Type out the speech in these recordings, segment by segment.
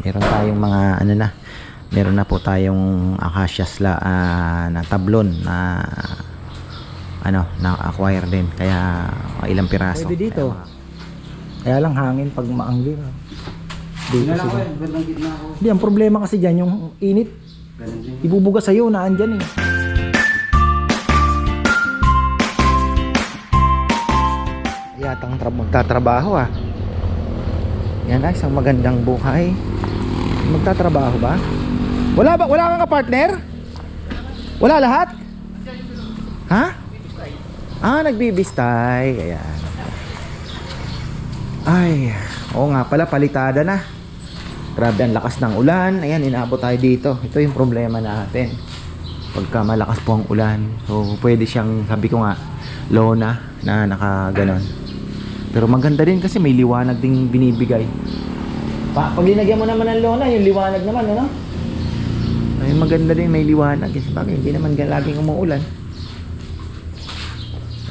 Meron tayong mga ano na, meron na po tayong acacia na tablon na ano, na-acquire din. Kaya ilang piraso. Pwede dito. Kaya lang hangin pag maanggi. Dito siguro. Hindi, ang problema kasi dyan, yung init. Ibubuga sa'yo na andyan eh. Yatang magtatrabaho ah. Yan ay isang magandang buhay. Magtatrabaho ba? Wala kang ka-partner? Wala lahat? Ha? Nagbibistay. Ayan. Ay, oo nga pala, palitada na. Grabe ang lakas ng ulan. Ayan, inaabot tayo dito. Ito yung problema natin. Pagka malakas po ang ulan, so pwede siyang, sabi ko nga, lona na nakaganon. Pero maganda din kasi may liwanag ding binibigay. Pag linagyan mo naman ng lona, yung liwanag naman, ano? Ay, maganda din may liwanag. Kasi bakit hindi naman laging umuulan.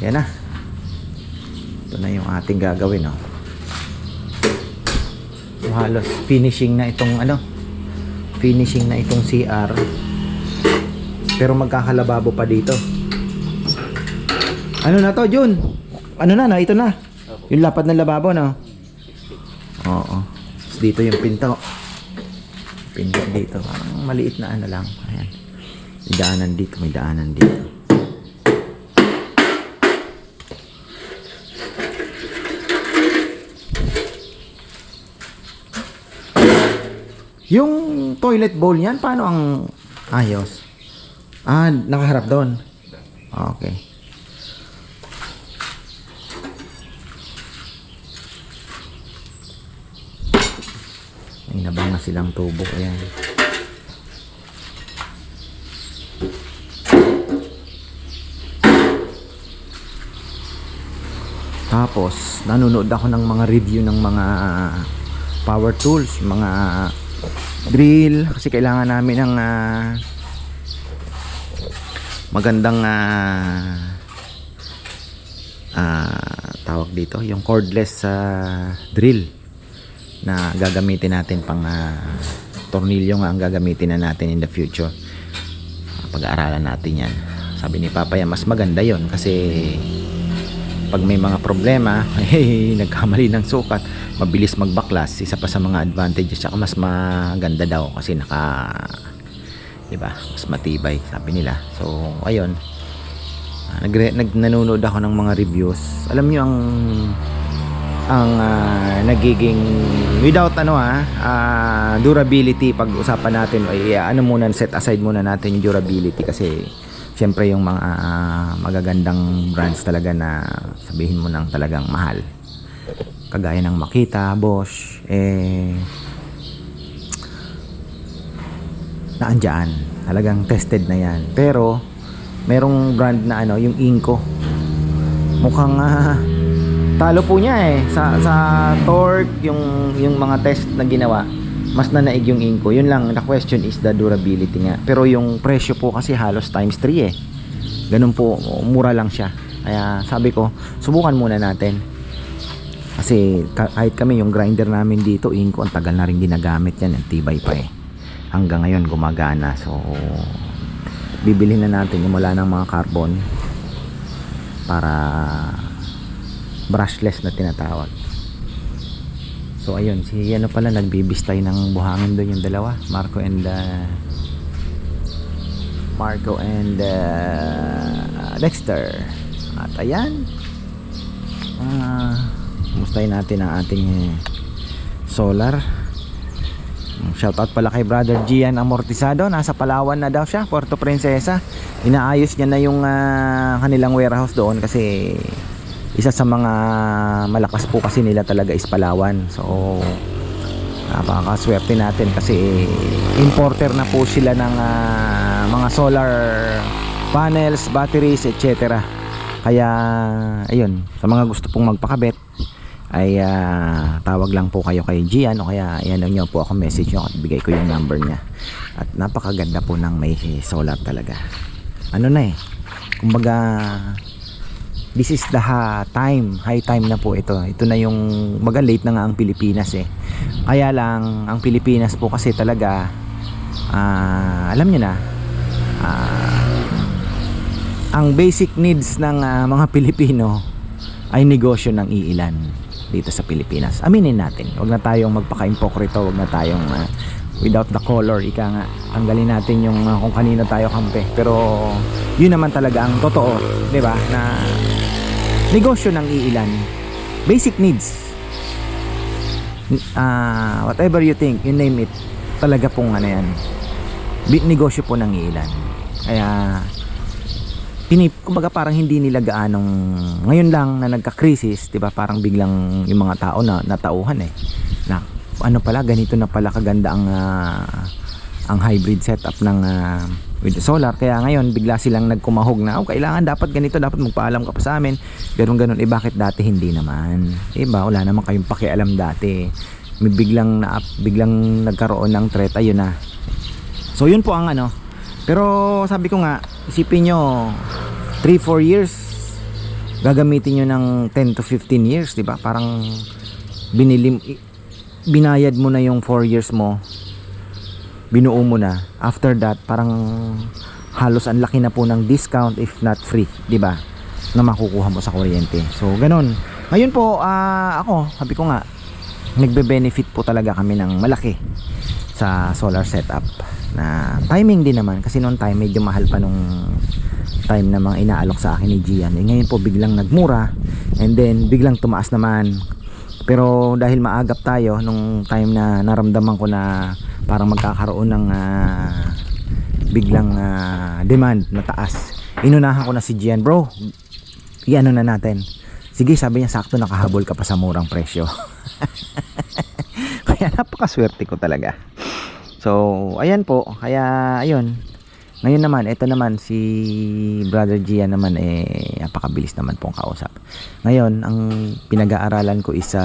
Ayan na. Ito na yung ating gagawin, oh. So, halos finishing na itong ano, finishing na itong CR. Pero magkakalababo pa dito. Ano na to, Jun? Ano na, ito na. Yung lapad ng lababo, no? Oo. Dito yung pinto. Pinto dito. Parang maliit na ano lang. Ayan. May daanan dito. May daanan dito. Yung toilet bowl niyan, paano ang ayos? Nakaharap doon. Okay. May nabang na silang tubo. Ayan. Tapos nanonood ako ng mga review ng mga power tools, mga drill, kasi kailangan namin ng magandang tawag dito, yung cordless drill na gagamitin natin pang tornilyo nga ang gagamitin na natin in the future. Pag-aaralan natin yan. Sabi ni Papa yan, mas maganda yon kasi pag may mga problema nagkamali ng sukat, mabilis magbaklas. Isa pa sa mga advantages, saka mas maganda daw kasi diba, mas matibay sabi nila. So ayun, nanonood ako ng mga reviews. Alam nyo ang nagiging without durability, pag-usapan natin ay muna, set aside muna natin yung durability kasi syempre yung mga magagandang brands talaga na sabihin mo nang talagang mahal, kagaya ng Makita, Bosch, naandyan, talagang tested na yan. Pero merong brand na yung Inco, mukhang talo po niya sa torque, yung mga test na ginawa, mas nanaig yung Inco. Yun lang, the question is the durability nga. Pero yung presyo po kasi halos times 3 ganun po, mura lang siya. Kaya sabi ko, subukan muna natin. Kasi kahit kami, yung grinder namin dito, Inco, ang tagal na rin ginagamit yan, ang tibay pa hanggang ngayon gumagana. So bibilhin na natin yung wala ng mga carbon, para brushless na tinatawag. So ayun, si pala nagbibistay ng buhangin doon, yung dalawa, Marco and Dexter. At ayan, kumustahin natin ang ating solar. Shoutout pala kay Brother Gian Amortisado. Nasa Palawan na daw siya, Puerto Princesa. Inaayos niya na yung kanilang warehouse doon kasi isa sa mga malakas po kasi nila talaga is Palawan. So napakaswerte natin kasi importer na po sila ng mga solar panels, batteries, etc. Kaya ayun, sa mga gusto pong magpakabit ay tawag lang po kayo kay Gian, o kaya ayan nyo po ako message nyo at bigay ko yung number niya. At napakaganda po ng may solar talaga. Kumbaga this is the high time na po ito. Ito na yung late na nga ang Pilipinas Kaya lang ang Pilipinas po kasi talaga, alam niyo na, ang basic needs ng mga Pilipino ay negosyo ng iilan dito sa Pilipinas. Aminin natin, wag na tayong magpaka-impokrito, wag na tayong without the color, ika nga, tanggalin natin yung kung kanino tayo kampe. Pero yun naman talaga ang totoo, di ba, na negosyo ng iilan, basic needs, whatever you think, you name it, talaga pong ano yan, negosyo po ng iilan. Kaya kumbaga parang hindi nila gaanong ngayon lang na nagka-crisis, 'di ba? Parang biglang yung mga tao na natauhan na ano pala, ganito na pala kaganda ang hybrid setup ng with the solar. Kaya ngayon bigla silang nagkumahog na kailangan dapat ganito, dapat magpaalam ka pa sa amin. Ganun bakit dati hindi naman? Diba? Wala naman kayong pakialam dati. May biglang nagkaroon ng threat, ayun na. So yun po ang ano. Pero sabi ko nga, isipin nyo 3-4 years gagamitin nyo ng 10 to 15 years, diba? Parang binayad mo na yung 4 years mo, binuo mo na. After that, parang halos ang laki na po ng discount if not free, diba? Na makukuha mo sa kuryente. So ganun. Ngayon po ako, sabi ko nga, nagbe-benefit po talaga kami ng malaki sa solar setup. Na timing din naman kasi noon time medyo mahal pa nung time na mga inaalok sa akin ni Gian. Ngayon po biglang nagmura and then biglang tumaas naman. Pero dahil maagap tayo nung time na naramdaman ko na parang magkakaroon ng biglang demand na taas, inunahan ko na si Gian, bro, iano na natin. Sige, sabi niya, sakto nakahabol ka pa sa murang presyo. Kaya napakaswerte ko talaga. So, ayan po. Kaya, ayun. Ngayon naman, ito naman si Brother Gian naman napakabilis naman pong kausap. Ngayon, ang pinag-aaralan ko isa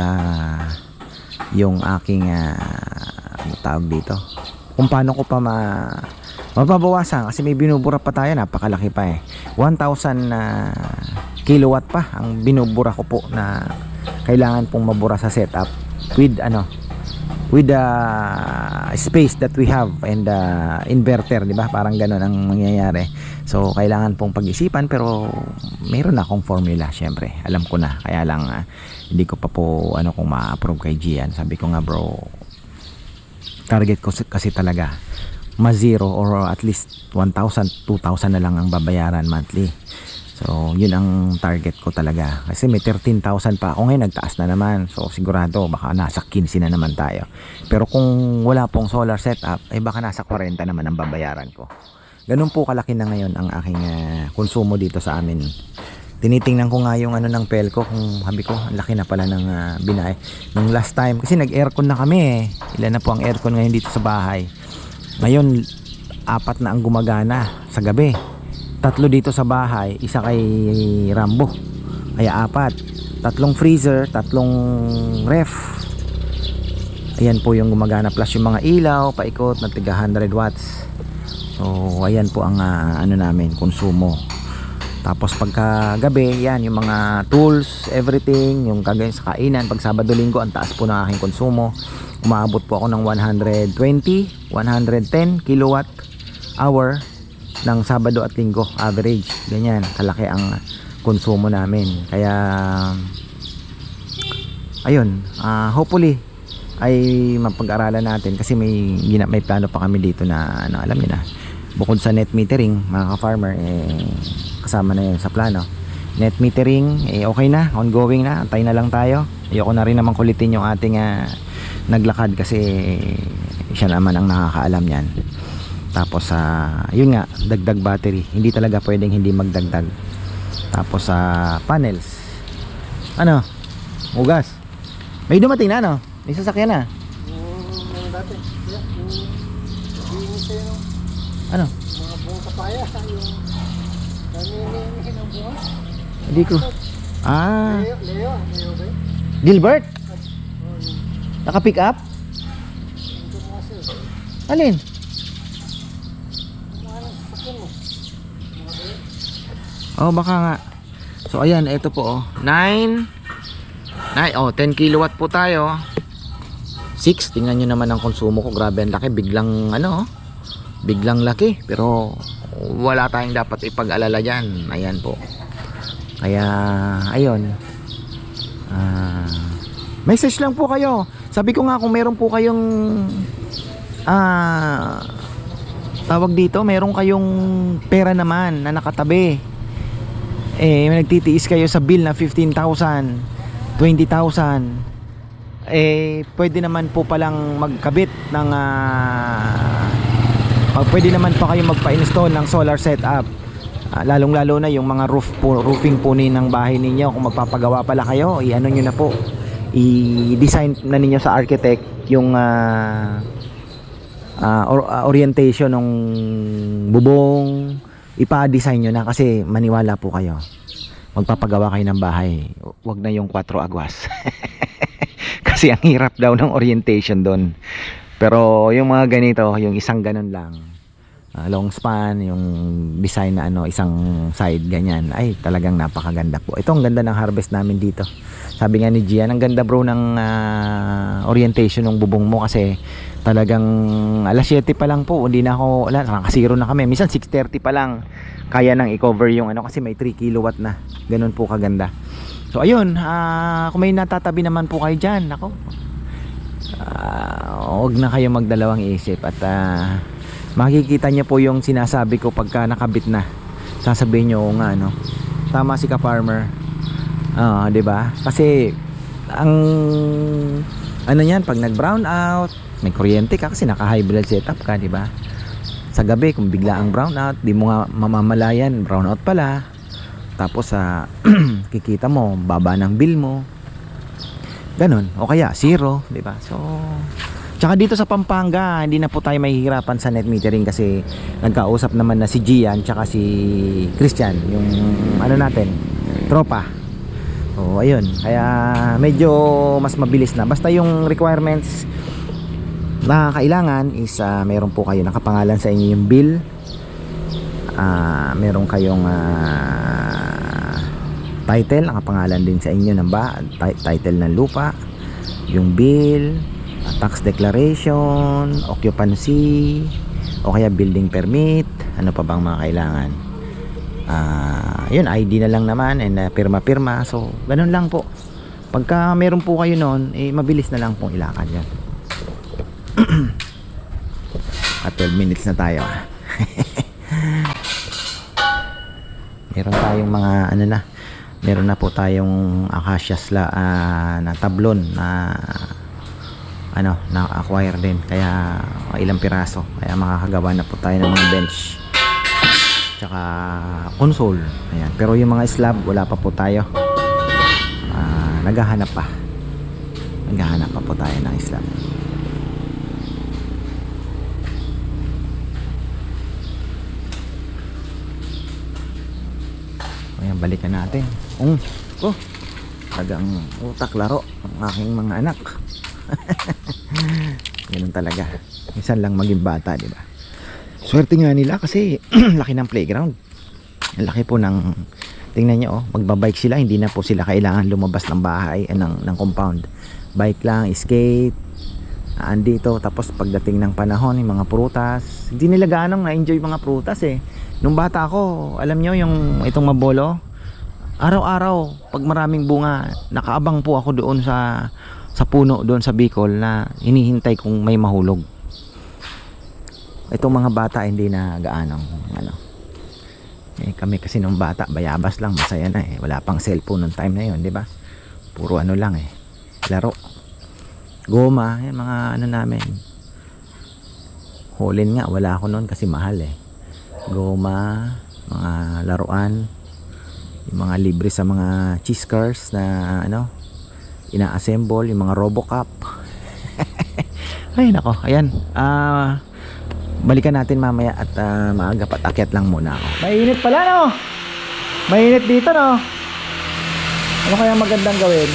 yung aking tawag dito. Kung paano ko pa mababawasan kasi may binubura pa tayo, napakalaki pa 1,000 kilowatt pa ang binubura ko po na kailangan pong mabura sa setup with the space that we have and inverter, di ba? Parang ganoon ang mangyayari. So kailangan pong pag-isipan, pero mayroon na akong formula, syempre. Alam ko na. Kaya lang hindi ko pa po kung ma-approve kay Gian. Sabi ko nga, bro, target ko kasi talaga ma-zero or at least 1,000, 2,000 na lang ang babayaran monthly. So, yun ang target ko talaga. Kasi may 13,000 pa ako ngayon, nagtaas na naman. So, sigurado, baka nasa 15 na naman tayo. Pero kung wala pong solar setup, baka nasa 40 naman ang babayaran ko. Ganun po kalaki na ngayon ang aking konsumo dito sa amin. Tinitingnan ko nga yung ng Pelco, kung sabi ko, ang laki na pala ng binay. Nung last time, kasi nag-aircon na kami Ilan na po ang aircon ngayon dito sa bahay. Ngayon, 4 na ang gumagana sa gabi. 3 dito sa bahay, isa kay Rambo, kaya 4. 3 freezer, 3 ref. Ayan po yung gumagana, plus yung mga ilaw paikot na tiga 100 watts. So ayan po ang namin konsumo. Tapos pagka gabi, yan yung mga tools, everything, yung kagaya sa kainan. Pag Sabado Linggo, ang taas po ng aking konsumo. Umaabot po ako ng 120, 110 kilowatt hour ng Sabado at Linggo, average. Ganyan, kalaki ang konsumo namin. Kaya ayun, hopefully ay mapag-aralan natin kasi may plano pa kami dito na alam niyo na, bukod sa net metering, mga ka-farmer, kasama na yun sa plano. Net metering, okay na, ongoing na, antay na lang tayo. Ayoko na rin naman kulitin yung ating naglakad kasi siya naman ang nakakaalam yan. Tapos yun nga, dagdag battery, hindi talaga pwedeng hindi magdagdag. Tapos panels, ugas, may dumating na may sasakyan na. Dati, Ano? mga buong papaya, yung naninihin ng buwan. Hindi ko. Leo ba? Gilbert? Naka-pick up? Ito mga sir. Alin? Oh, baka nga. So ayan, ito po 10 kilowatt po tayo. 6. Tingnan nyo naman ang konsumo ko, grabe ang laki, biglang ano, biglang laki, pero wala tayong dapat ipag-alala dyan. Ayan po, kaya ayun, message lang po kayo. Sabi ko nga, kung meron po kayong tawag dito, meron kayong pera naman na nakatabi, nagtitiis kayo sa bill na 15,000, 20,000, pwede naman po palang magkabit ng pwede naman pa kayo magpa-install ng solar setup. Lalong lalo na yung mga roofing po ng bahay ninyo. Kung magpapagawa pala kayo, i-ano nyo na po, i-design na ninyo sa architect yung orientation ng bubong, ipa-design nyo na, kasi maniwala po kayo, magpapagawa kayo ng bahay, wag na yung 4 agwas. Kasi ang hirap daw ng orientation doon. Pero yung mga ganito, yung isang ganun lang, long span, yung design na isang side ganyan, ay talagang napakaganda po. Ito ang ganda ng harvest namin dito. Sabi nga ni Gian, ang ganda bro ng orientation ng bubong mo, kasi talagang alas 7 pa lang po, hindi na ako, nakasiro na kami. Minsan 6:30 pa lang kaya nang i-cover yung kasi may 3 kilowatt na. Ganun po kaganda. So ayun, kung may natatabi naman po kayo dyan, ako, huwag na kayo magdalawang isip, at makikita niyo po yung sinasabi ko pagka nakabit na. Sasabihin niyo nga tama si ka-farmer. 'Di ba? Kasi ang niyan, pag nag-brown out, may kuryente ka kasi naka-hybrid setup ka, 'di ba? Sa gabi kung bigla ang brown out, di mo nga mamamalayan, brown out pala. Tapos kikita mo baba ng bill mo. Ganun, o kaya zero, 'di ba? So tsaka dito sa Pampanga, hindi na po tayo mahihirapan sa net metering, kasi nagkausap naman na si Gian tsaka si Christian, yung natin, tropa. So ayun, kaya medyo mas mabilis na. Basta yung requirements na kailangan is meron po kayo nakapangalan sa inyo yung bill, meron kayong title, nakapangalan din sa inyo ng title ng lupa, yung bill, tax declaration, occupancy, o kaya building permit. Ano pa bang mga kailangan? Yun, ID na lang naman, and pirma-pirma. So ganun lang po. Pagka meron po kayo noon, mabilis na lang pong ilakad yan. At 12 minutes na tayo. Meron tayong mga meron na po tayong acacias na tablon na na-acquire din, kaya ilang piraso, kaya makakagawa na po tayo ng mga bench tsaka console. Ayan. Pero yung mga slab wala pa po tayo, naghahanap pa po tayo ng slab. Ayan, balikan natin. Talagang utak laro ang aking mga anak. Ganun talaga. Minsan lang maging bata, di ba? Swerte nga nila kasi laki ng playground. Ang laki po ng, tingnan nyo, magbabike sila, hindi na po sila kailangan lumabas ng bahay, ng compound. Bike lang, skate, andito. Tapos pagdating ng panahon, yung mga prutas, hindi nila ganong na-enjoy mga prutas Nung bata ako, alam nyo yung itong mabolo, araw-araw pag maraming bunga, nakaabang po ako doon sa puno doon sa Bicol, na hinihintay kung may mahulog. Itong mga bata hindi na gaanong kami kasi nung bata bayabas lang, masaya na wala pang cellphone nung time na yon, di ba? Puro lang laro, goma, mga namin. Hulin nga wala ako noon kasi mahal goma, mga laruan, yung mga libre sa mga cheese cars na ina-assemble, yung mga Robocop. Ay nako, ayan. Balikan natin mamaya at maaga pat akyat lang muna ako. Mainit pala, no? Mainit dito, no? Ano kaya magandang gawin?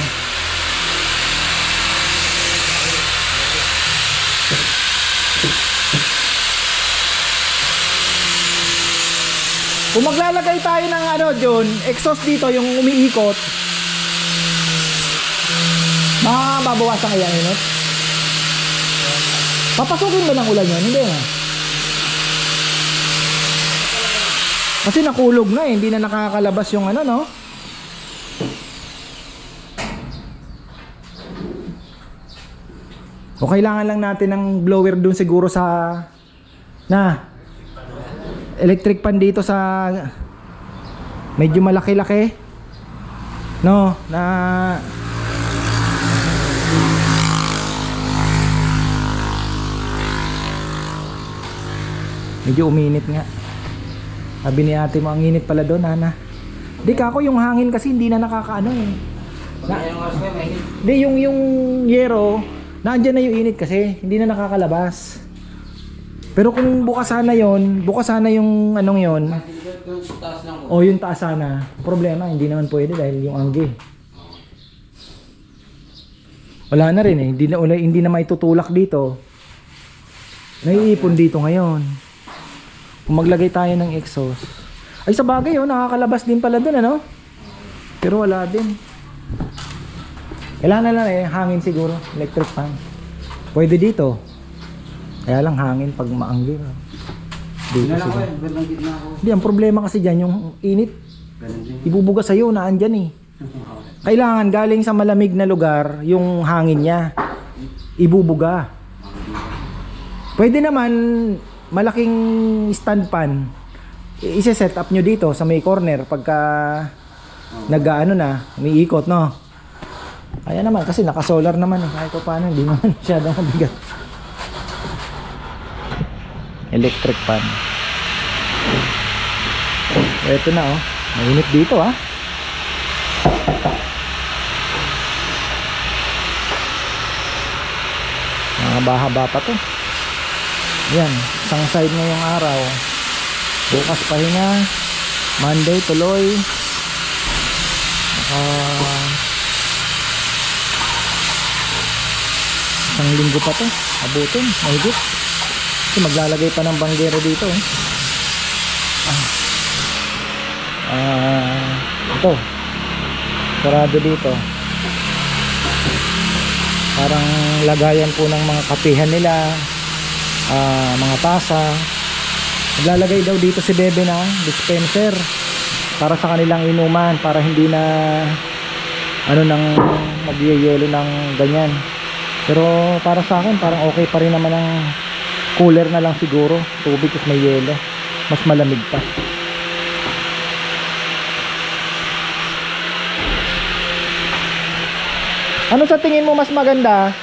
Kung maglalagay tayo ng John, exhaust dito, yung umiikot, mababawasan kaya init? Papasukin ba ng ulan yun? Hindi na. Kasi nakulog na eh, hindi na nakakalabas yung ano, no? O kailangan lang natin ng blower dun siguro sa electric pan dito sa medyo malaki-laki, no, na medyo uminit nga. Sabi ni ate mo, ang init pala doon, Nana. Di ka ako, yung hangin kasi hindi na nakakaano eh. Di yung yero, nandiyan na yung init kasi, hindi na nakakalabas. Pero kung bukas sana yung anong yon, o yung taas sana, problema, hindi naman pwede dahil yung anggi. Wala na rin eh, hindi na maitutulak dito. Naiipon dito ngayon. Kung maglagay tayo ng exhaust, ay sa bagay nakakalabas din pala dun, ano? Pero wala din. Kailangan na lang eh, hangin siguro, electric fan. Pwede dito. Kaya lang hangin pag maanggi. Dito siguro. Hindi, ang problema kasi dyan, yung init. Ibubuga sa'yo, naandyan eh. Kailangan galing sa malamig na lugar, yung hangin niya. Ibubuga. Pwede naman, malaking stand pan. I-set up nyo dito sa may corner pagka nag-ano na, umiikot, no? Kaya naman, kasi naka-solar naman eh. Kahit paano, hindi naman masyadong mabigat. Electric pan. Ito na oh. Mainit dito ah. Mahaba-haba pa to. Yan, isang side ngayong araw. Bukas pahinga. Monday tuloy. Isang linggo pa to. Abutin, mahigit. Kasi maglalagay pa ng banggero dito eh. Ito. Sarado dito. Parang lagayan po ng mga kapihan nila, mga tasa. Maglalagay daw dito si Bebe ng dispenser para sa kanilang inuman, para hindi na nang magyayelo ng ganyan. Pero para sa akin parang okay pa rin naman ang cooler na lang siguro, tubig kasi may yelo, mas malamig pa. Ano sa tingin mo mas maganda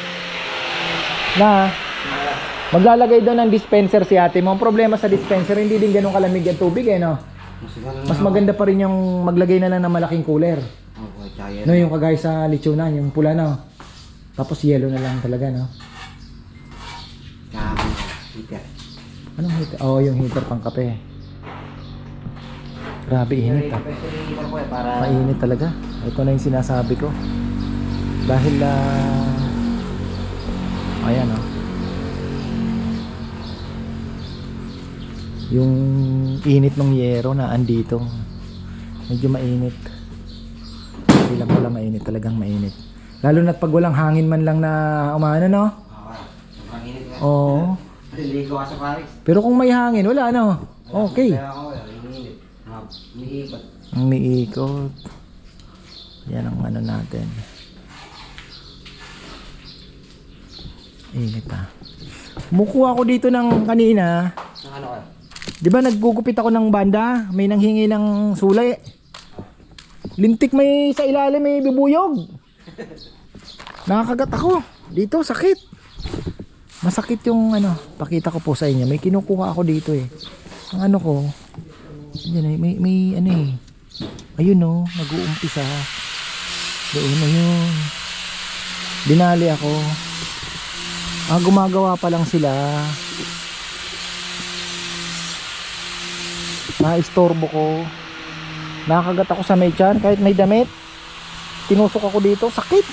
na maglalagay daw ng dispenser si ate mo? Ang problema sa dispenser, hindi din ganun kalamig ang tubig eh, no? Mas maganda pa rin yung maglagay na lang ng malaking cooler. No, yung kagaya sa lechonan, yung pula, no? Tapos yelo na lang talaga, no? Heater. Anong heater? Oo, yung heater pang kape. Grabe init ah. Mainit talaga. Ito na yung sinasabi ko. Dahil ayan oh. Yung init ng yero na andito. Medyo mainit. Hindi lang pala mainit, talagang mainit. Lalo na pag walang hangin man lang na umano, no? Sobrang init nga. Oo. Ligo ka sa Paris. Pero kung may hangin, wala no? Okay. Kaya ako, init. Umiikot. Ang umiikot. Yan ang ano natin. Init ah. Kumukuha ako dito ng kanina. Ang ano ka? Di ba naggugupit ako ng banda? May nanghingi ng sulay. Lintik may sa ilalim, may bibuyog. Nakakagat ako. Dito, sakit. Masakit yung ano. Pakita ko po sa inyo. May kinukuha ako dito eh. Ang ano ko. Yan, may ano eh. Ayun oh, nag-uumpisa. Doon na yun. Dinali ako. Gumagawa pa lang sila. Na-istorbo ko. Nakakagat ako sa may tiyan kahit may damit. Tinusok ako dito, sakit.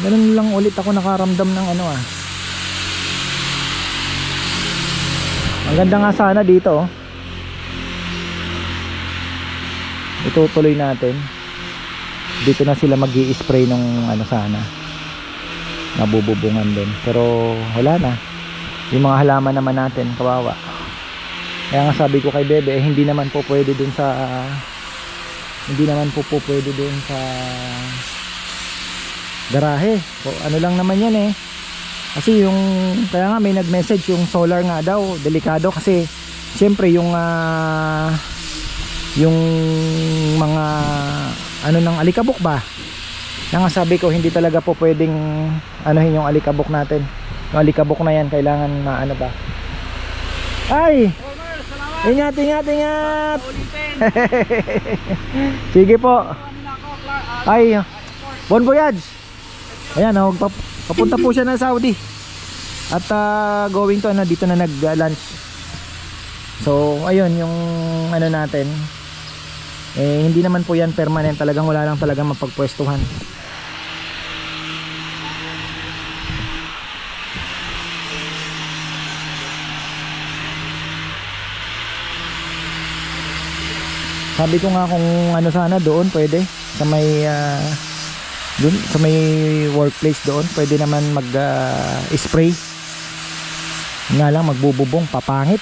Ganun lang ulit ako nakaramdam ng ano ah. Ang ganda nga sana dito oh. Itutuloy natin. Dito na sila mag-i-spray ng ano sana. nabububungan din. Pero wala na. Yung mga halaman naman natin, kawawa. Kaya nga sabi ko kay Bebe, hindi naman po pwede dun sa garahe. So, ano lang naman yan eh. Kasi yung, kaya nga may nag-message yung solar nga daw, delikado kasi siyempre yung mga ano ng alikabok ba. Kaya nga sabi ko hindi talaga po pwedeng anuhin yung alikabok natin. Yung alikabok na yan kailangan ano ba. Ay! Ingat, ingat, ingat! Sige po. Ay, bon voyage! Ayan, papunta po siya ng Saudi. At going to dito na nag-lunch. So, ayun yung ano natin. Hindi naman po yan permanent, talagang wala lang talagang mapagpwestuhan. Sabi ko nga kung ano sana doon pwede sa may doon sa may workplace doon pwede naman mag spray. Nga lang magbububong papangit.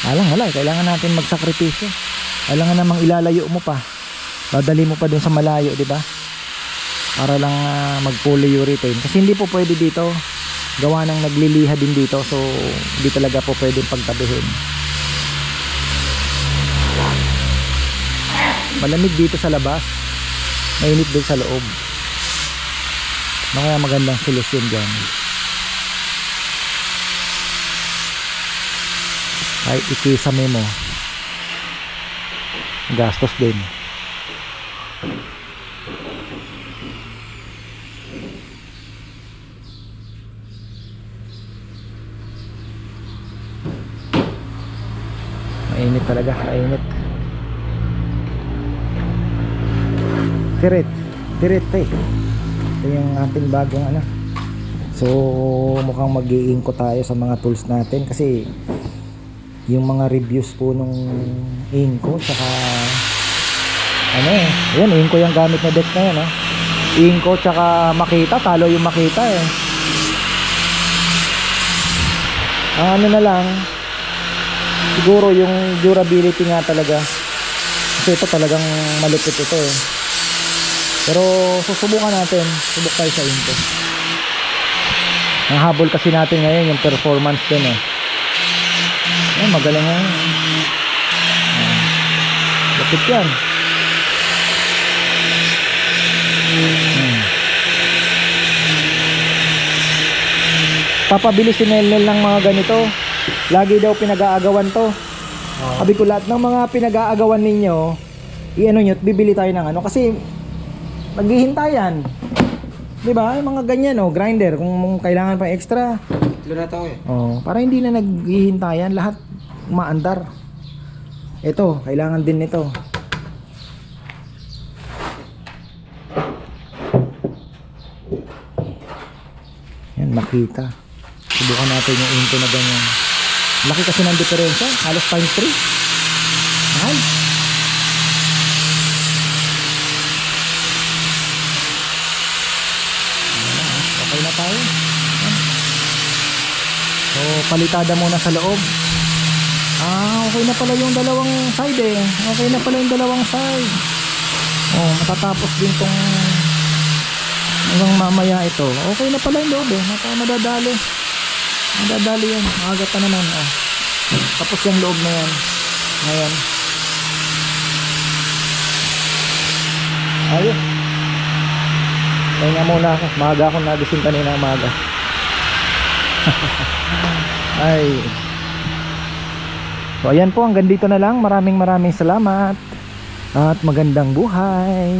Wala, kailangan natin magsakripisyo. Kailangan namang ilalayo mo pa. Dadali mo pa doon sa malayo, di ba? Para lang mag-polyurethane. Kasi hindi po pwede dito. Gawa ng nagliliha din dito, so hindi talaga po pwedeng pagtabihin. Malamig dito sa labas, mainit din sa loob. Ano kaya magandang solusyon dyan? Kahit ikisame mo, gastos din. Mainit talaga, mainit. Tirit eh. Ito yung ating bagong ano. So mukhang mag-iingko tayo sa mga tools natin kasi yung mga reviews po nung Inco tsaka ano yan Inco yung gamit na deck na yan Inco tsaka Makita, talo yung Makita eh. Ang ano na lang siguro yung durability nga talaga kasi ito talagang malupit ito eh. Pero susubukan natin, subok tayo sa Inco. Nahabol kasi natin ngayon yung performance din eh. Magaling yan. Lapit yan. Papabili si Nelnel ng mga ganito. Lagi daw pinag-aagawan to. Sabi ko lahat ng mga pinag-aagawan ninyo, i-ano nyo, bibili tayo ng ano. Kasi maghihintayan. Diba? Yung mga ganyan grinder. Kung kailangan pa extra. Para hindi na naghihintayan, lahat umaandar. Ito, kailangan din nito. Yan, Makita. Subukan natin yung Inco na ganyan. Laki kasi ng diferensya, halos times 3. Mahal. Okay na tayo. So, palitada muna sa loob. Okay na pala yung dalawang side eh. Okay na pala yung dalawang side. Matatapos din tong hanggang mamaya ito. Okay na pala yung loob eh. Madadali. Madadali yan. Maagat pa naman. Tapos yung loob na yan. Ngayon. Ayun. Kaya nga muna ako. Maaga akong nagising kanina umaga. Ay. So ayan po, hanggang dito na lang. Maraming salamat at magandang buhay.